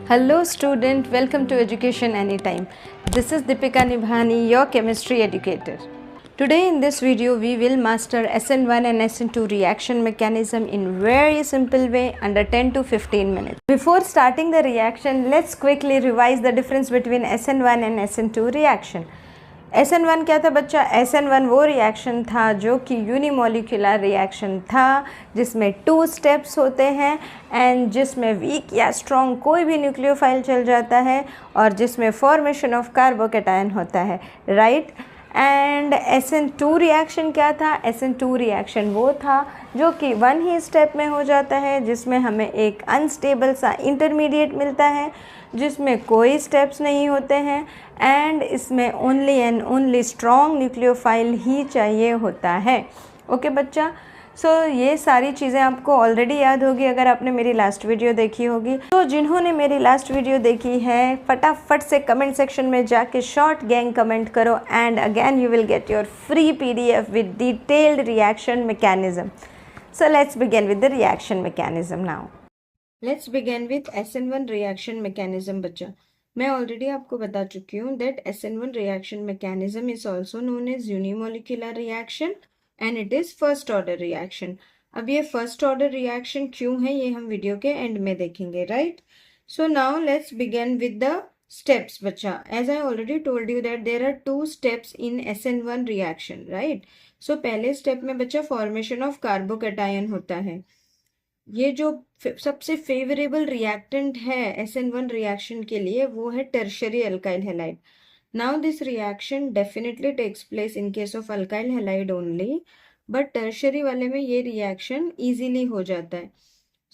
Hello student, welcome to Education Anytime. This is Deepika Nibhani, your chemistry educator. Today in this video we will master SN1 and SN2 reaction mechanism in very simple way under 10 to 15 minutes. Before starting the reaction, let's quickly revise the difference between SN1 and SN2 reaction. SN1 क्या था बच्चा? SN1 वो reaction था जो कि unimolecular reaction था जिसमें 2 steps होते हैं एंड जिसमें वीक या स्ट्रॉन्ग कोई भी न्यूक्लियोफाइल चल जाता है और जिसमें फॉर्मेशन ऑफ कार्बोकैटायन होता है, राइट। एंड SN2 रिएक्शन क्या था? SN2 रिएक्शन वो था जो कि 1 ही स्टेप में हो जाता है जिसमें हमें एक अनस्टेबल सा इंटरमीडिएट मिलता है जिसमें कोई स्टेप्स नहीं होते हैं एंड इसमें only and only strong nucleophile ही चाहिए होता है। ओके बच्चा, सो ये सारी चीज़ें आपको ऑलरेडी याद होगी अगर आपने मेरी लास्ट वीडियो देखी होगी। तो जिन्होंने मेरी लास्ट वीडियो देखी है फटाफट से कमेंट सेक्शन में जाके शॉर्ट गैंग कमेंट करो and again you will get your free PDF with detailed reaction mechanism. So let's begin with the reaction mechanism now. Let's begin with SN1 reaction mechanism बच्चा। मैं already आपको बता चुकी हूँ that SN1 reaction mechanism is also known as unimolecular reaction and it is first order reaction. अब ये first order reaction क्यों है ये हम वीडियो के एंड में देखेंगे, right. So now let's begin with the steps बच्चा। As I already told you that there are 2 steps in SN1 reaction, right. सो पहले स्टेप में बच्चा फॉर्मेशन ऑफ कार्बोकैटायन होता है। ये जो सबसे फेवरेबल रिएक्टेंट है SN1 रिएक्शन के लिए वो है tertiary alkyl halide. Now this reaction definitely takes place in case of alkyl halide only, but tertiary वाले में ये रिएक्शन इजीली हो जाता है।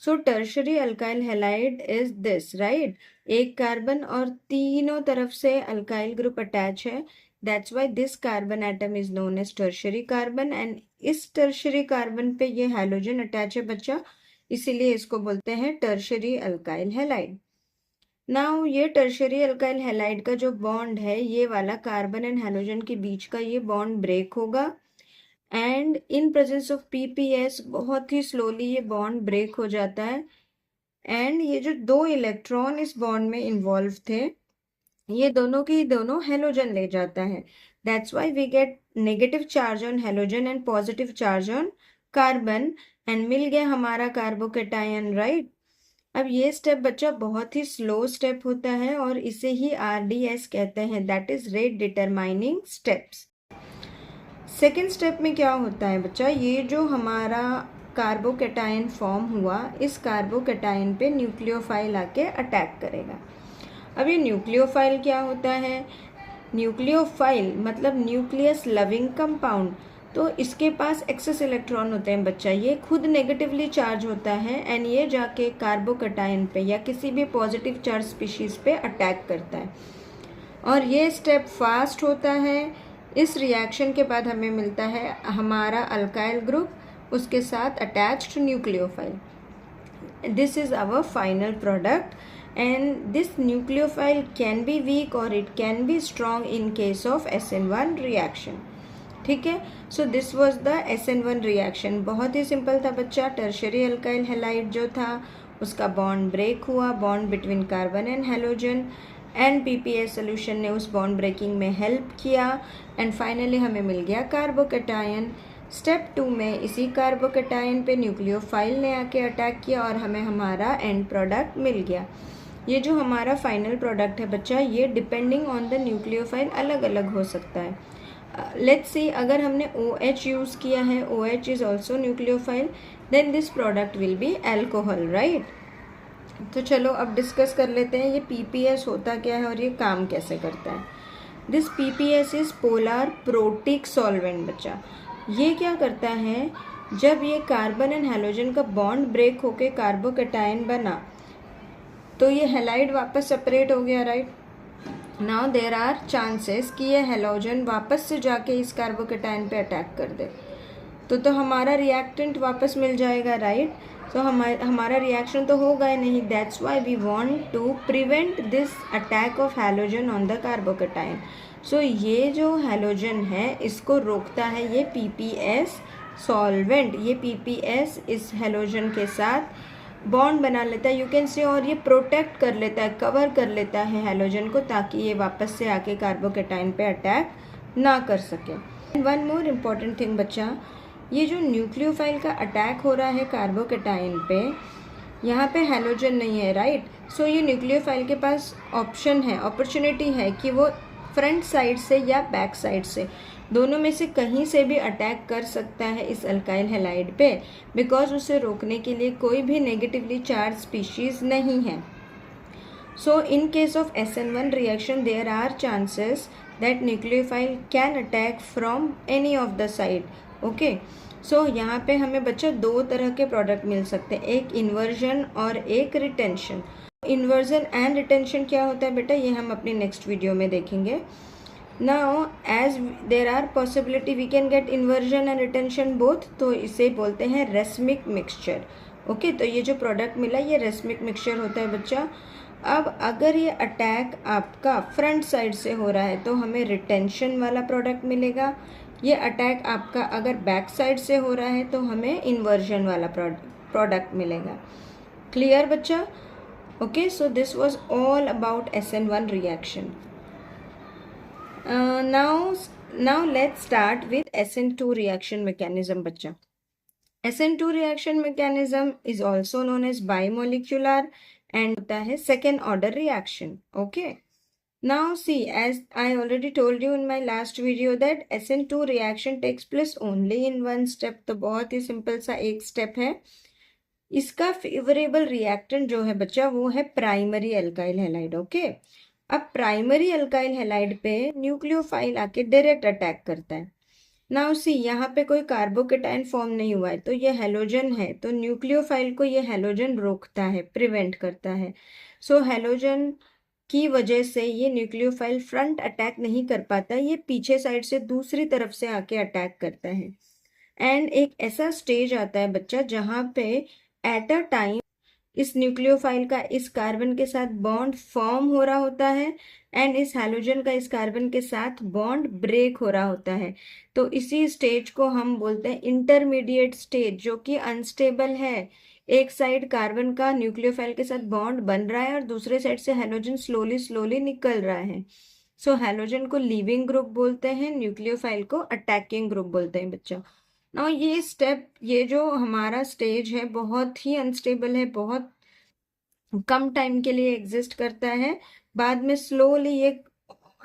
So tertiary alkyl halide is this, right. एक कार्बन और तीनों तरफ से अल्काइल ग्रुप अटैच है, that's why this carbon atom is known as tertiary carbon and इस टर्शियरी कार्बन पे ये हैलोजन अटैच है बच्चा, इसीलिए इसको बोलते हैं टर्शियरी अल्काइल हैलाइड। नाउ ये टर्शियरी अल्काइल हैलाइड का जो बॉन्ड है ये वाला कार्बन एंड हैलोजन के बीच का ये बॉन्ड ब्रेक होगा and in presence of PPS बहुत ही स्लोली ये बॉन्ड ब्रेक हो जाता है एंड ये जो 2 इलेक्ट्रॉन इस बॉन्ड में इन्वॉल्व थे ये दोनों के दोनों हैलोजन ले जाता है। That's why we get negative charge on halogen and positive charge on carbon and मिल गया हमारा कार्बोकैटायन, राइट। अब ये स्टेप बच्चा बहुत ही स्लो स्टेप होता है और इसे ही RDS कहते हैं, that is rate determining steps. Second step में क्या होता है बच्चा? ये जो हमारा कार्बोकैटायन फॉर्म हुआ इस कार्बोकैटायन पे न्यूक्लियोफाइल आके अटैक करेगा। अब ये न्यूक्लियोफाइल क्या होता है? न्यूक्लियोफाइल मतलब न्यूक्लियस लविंग कंपाउंड। तो इसके पास एक्सेस इलेक्ट्रॉन होते हैं बच्चा, ये खुद नेगेटिवली चार्ज होता है एंड ये जाके कार्बोकैटायन पे या किसी भी पॉजिटिव चार्ज स्पीशीज पे अटैक करता है और ये स्टेप फास्ट होता है। इस रिएक्शन के बाद हमें मिलता है हमारा अल्काइल ग्रुप, उसके साथ attached nucleophile. This is our final product and this nucleophile can be weak or it can be strong in case of SN1 reaction, ठीक है। So this was the SN1 reaction. बहुत ही simple था बच्चा। Tertiary alkyl halide जो था उसका bond break हुआ, bond between carbon and halogen and PPS solution ने उस बॉन्ड ब्रेकिंग में हेल्प किया एंड फाइनली हमें मिल गया कार्बोकैटायन। स्टेप 2 में इसी कार्बोकैटायन पे न्यूक्लियोफाइल ने आके अटैक किया और हमें हमारा एंड प्रोडक्ट मिल गया। ये जो हमारा फाइनल प्रोडक्ट है बच्चा ये डिपेंडिंग ऑन द न्यूक्लियोफाइल अलग अलग हो सकता है। लेट्स सी अगर हमने OH यूज़ किया है, OH is also nucleophile, then this product will be alcohol, right. तो चलो अब डिस्कस कर लेते हैं ये PPS होता क्या है और ये काम कैसे करता है। This PPS is polar protic solvent बच्चा। ये क्या करता है, जब ये कार्बन एंड हैलोजन का बॉन्ड ब्रेक होके कार्बोकैटायन बना तो ये हैलाइड वापस सेपरेट हो गया, right. Now there are chances कि ये हैलोजन वापस से जाके इस कार्बोकैटायन पे अटैक कर दे तो हमारा रिएक्टेंट वापस मिल जाएगा, राइट। तो हमारा रिएक्शन तो होगा ही नहीं, that's why we want to prevent this attack of halogen on the carbocation. So ये जो हैलोजन है इसको रोकता है ये PPS सॉल्वेंट। ये PPS इस हैलोजन के साथ बॉन्ड बना लेता है, यू कैन से, और ये प्रोटेक्ट कर लेता है, कवर कर लेता है हैलोजन को, ताकि ये वापस से आके कार्बोकेटाइन पे अटैक ना कर सके। And one more important thing बच्चा, ये जो न्यूक्लियोफाइल का अटैक हो रहा है कार्बोकेटाइन पे, यहाँ पे हैलोजन नहीं है, राइट। सो ये न्यूक्लियोफाइल के पास ऑप्शन है, अपॉर्चुनिटी है कि वो फ्रंट साइड से या बैक साइड से, दोनों में से कहीं से भी अटैक कर सकता है इस अल्काइल हैलाइड पे, बिकॉज उसे रोकने के लिए कोई भी नेगेटिवली चार्ज स्पीशीज नहीं है। So in case of SN1 reaction there are chances that nucleophile can attack from any of the side. Okay, so यहाँ पे हमें बच्चा दो तरह के प्रोडक्ट मिल सकते हैं, एक इन्वर्जन और एक रिटेंशन। इन्वर्जन एंड रिटेंशन क्या होता है बेटा, ये हम अपनी नेक्स्ट वीडियो में देखेंगे। Now as there are possibility we can get inversion and retention both, तो इसे बोलते हैं रेसमिक मिक्सचर। ओके, तो ये जो प्रोडक्ट मिला ये रेसमिक मिक्सचर होता है बच्चा। अब अगर ये अटैक आपका फ्रंट साइड से हो रहा है तो हमें रिटेंशन वाला प्रोडक्ट मिलेगा, ये अटैक आपका अगर बैक साइड से हो रहा है तो हमें इन्वर्जन वाला प्रोडक्ट मिलेगा। क्लियर बच्चा? Okay, so this was all about SN1 reaction. now let's start with SN2 reaction mechanism बच्चा। SN2 reaction mechanism is also known as bimolecular and होता है second order reaction. Okay, now see, as I already told you in my last video that SN2 reaction takes place only in one step, तो बहुत ही simple सा एक step है। इसका favourable reactant जो है बच्चा वो है प्राइमरी अल्काइल हैलाइड। ओके, अब प्राइमरी अल्काइल हैलाइड पे न्यूक्लियोफाइल आके डायरेक्ट अटैक करता है। नाउ सी, यहाँ पे कोई कार्बोकेटाइन फॉर्म नहीं हुआ है, तो ये हैलोजन है, तो न्यूक्लियोफाइल को ये हैलोजन रोकता है, प्रिवेंट करता है। सो हैलोजन की वजह से ये न्यूक्लियोफाइल फ्रंट अटैक नहीं कर पाता, ये पीछे साइड से दूसरी तरफ से आके अटैक करता है। एंड एक ऐसा स्टेज आता है बच्चा जहाँ पे एट अ टाइम इस न्यूक्लियोफाइल का इस कार्बन के साथ बॉन्ड फॉर्म हो रहा होता है एंड इस हैलोजन का इस कार्बन के साथ बॉन्ड ब्रेक हो रहा होता है। तो इसी स्टेज को हम बोलते हैं इंटरमीडिएट स्टेज, जो कि अनस्टेबल है। एक साइड कार्बन का न्यूक्लियोफाइल के साथ बॉन्ड बन रहा है और दूसरे साइड से हैलोजन स्लोली स्लोली निकल रहा है। सो हैलोजन को लीविंग ग्रुप बोलते हैं, न्यूक्लियोफाइल को अटैकिंग ग्रुप बोलते हैं बच्चा। ना ये स्टेप, ये जो हमारा स्टेज है बहुत ही अनस्टेबल है, बहुत कम टाइम के लिए एग्जिस्ट करता है। बाद में स्लोली ये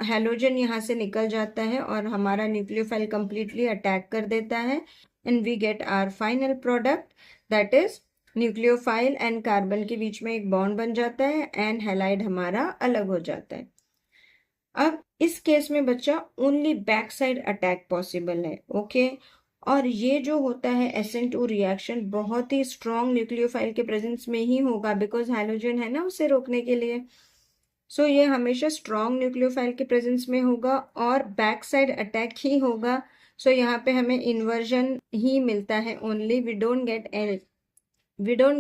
हैलोजन यहाँ से निकल जाता है और हमारा न्यूक्लियोफाइल कंप्लीटली अटैक कर देता है and we get our final product, that is nucleophile and carbon के बीच में एक बॉन्ड बन जाता है एंड हैलाइड हमारा अलग हो जाता है। अब इस केस में बच्चा only back side attack possible है। ओके, और ये जो होता है SN2 रिएक्शन बहुत ही स्ट्रॉन्ग न्यूक्लियोफाइल के प्रेजेंस में ही होगा, बिकॉज हैलोजन है ना उसे रोकने के लिए। सो ये हमेशा स्ट्रॉन्ग न्यूक्लियोफाइल के प्रेजेंस में होगा और बैक साइड अटैक ही होगा। सो यहाँ पे हमें इन्वर्जन ही मिलता है only, we don't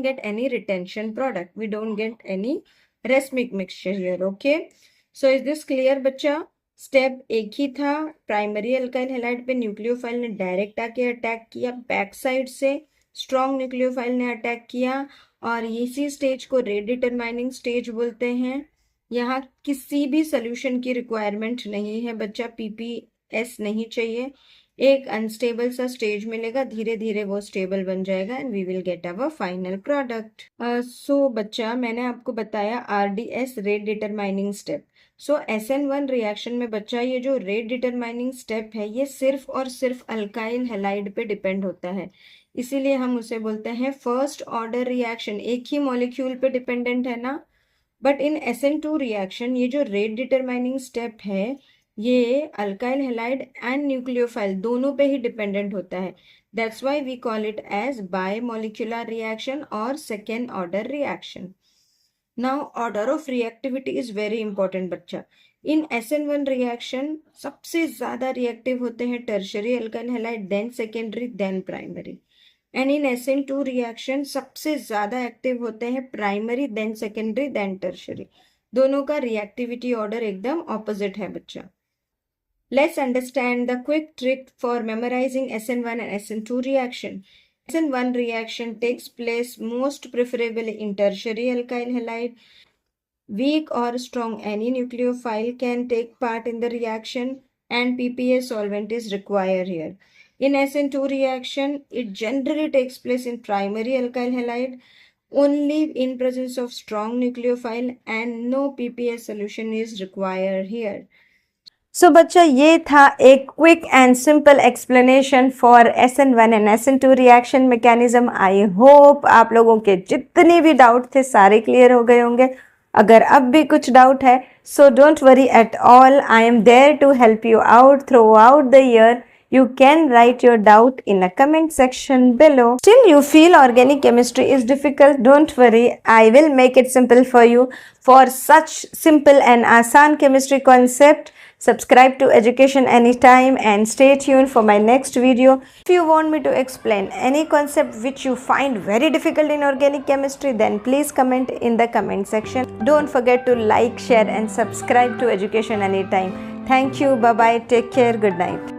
get any retention product, we don't get any racemic mixture. Okay, so is this clear बच्चा? स्टेप एक ही था, प्राइमरी अल्काइल हैलाइड पे न्यूक्लियोफाइल ने डायरेक्ट आके अटैक किया, बैक साइड से स्ट्रॉन्ग न्यूक्लियोफाइल ने अटैक किया, और इसी स्टेज को रेट डिटरमाइनिंग स्टेज बोलते हैं। यहाँ किसी भी सोल्यूशन की रिक्वायरमेंट नहीं है बच्चा, PPS नहीं चाहिए, एक अनस्टेबल सा स्टेज मिलेगा, धीरे धीरे वो स्टेबल बन जाएगा and we will get our final product. So बच्चा, मैंने आपको बताया RDS rate determining step. So SN1 reaction में बच्चा ये जो रेट डिटरमाइनिंग स्टेप है ये सिर्फ और सिर्फ अल्काइल हैलाइड पे डिपेंड होता है, इसीलिए हम उसे बोलते हैं फर्स्ट ऑर्डर रिएक्शन। एक ही मॉलिक्यूल पे डिपेंडेंट है ना, बट इन SN2 रिएक्शन ये जो रेट डिटरमाइनिंग स्टेप है ये अल्काइल हैलाइड एंड न्यूक्लियोफाइल दोनों पे ही डिपेंडेंट होता है। That's why we call it as bimolecular reaction और second order reaction. Now order of reactivity is very important बच्चा। इन SN1 रिएक्शन सबसे ज्यादा रिएक्टिव होते हैं tertiary alkyl halide, then secondary, then primary. And in SN2 reaction सबसे ज्यादा active होते हैं primary, then secondary, then tertiary. दोनों का रिएक्टिविटी ऑर्डर एकदम ऑपोजिट है बच्चा। Let's understand the quick trick for memorizing SN1 and SN2 reaction. SN1 reaction takes place most preferably in tertiary alkyl halide. Weak or strong any nucleophile can take part in the reaction and PPA solvent is required here. In SN2 reaction, it generally takes place in primary alkyl halide only in presence of strong nucleophile and no PPA solution is required here. So बच्चा ये था एक quick and simple explanation for SN1 and SN2 reaction mechanism. I hope आप लोगों के जितने भी doubt थे सारे क्लियर हो गए होंगे. अगर अब भी कुछ डाउट है so don't worry at all. I am there to help you out throughout the year. You can write your doubt in a comment section below. Still you feel organic chemistry is difficult, don't worry. I will make it simple for you. For such simple and आसान chemistry concept, subscribe to Education Anytime and stay tuned for my next video. If you want me to explain any concept which you find very difficult in organic chemistry, then please comment in the comment section. Don't forget to like, share and subscribe to Education Anytime. Thank you. Bye bye. Take care. Good night.